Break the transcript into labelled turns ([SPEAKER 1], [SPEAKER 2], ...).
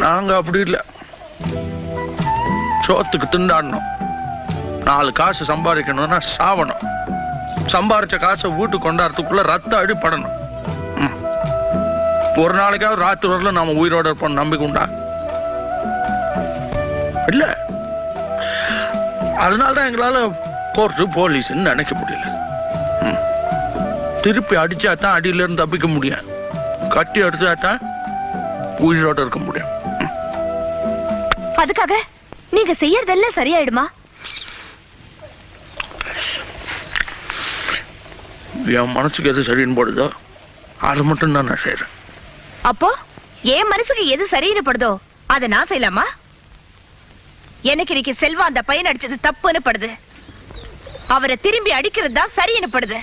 [SPEAKER 1] நாங்க அப்படி இல்லை, சோத்துக்கு திண்டாடணும். 4 காசு சம்பாதிக்கணும்னா சாவணும். சம்பாரிச்ச காசை வீட்டுக்கு கொண்டாடுறதுக்குள்ள ரத்த அடிப்படணும். ஒரு நாளைக்காவது ராத்திரி வரல நாம உயிரோட இருப்போம் நம்பிக்கை உண்டா? இல்ல. அதனாலதான் எங்களால கோர்ட்டு போலீஸ்ன்னு நினைக்க முடியல. திருப்பி அடிச்சாதான் அடியில இருந்து தப்பிக்க முடியும், கட்டி அடிச்சாதான் உயிரோட இருக்க முடியும்.
[SPEAKER 2] அதுக்காக நீங்க செய்யறதெல்லாம் சரியாயிடுமா?
[SPEAKER 1] என் மனசுக்கு எது சரின்னு போடுதோ அது மட்டும் தான் நான் செய்யறேன்.
[SPEAKER 2] அப்போ என் மனசுக்கு எது சரின்னு படுதோ அதை நான் செய்யலாமா? எனக்கு இன்னைக்கு செல்வா அந்த பையன் அடிச்சது தப்புன்னு படுது. அவரை திரும்பி அடிக்கிறது தான் சரின்னு படுது.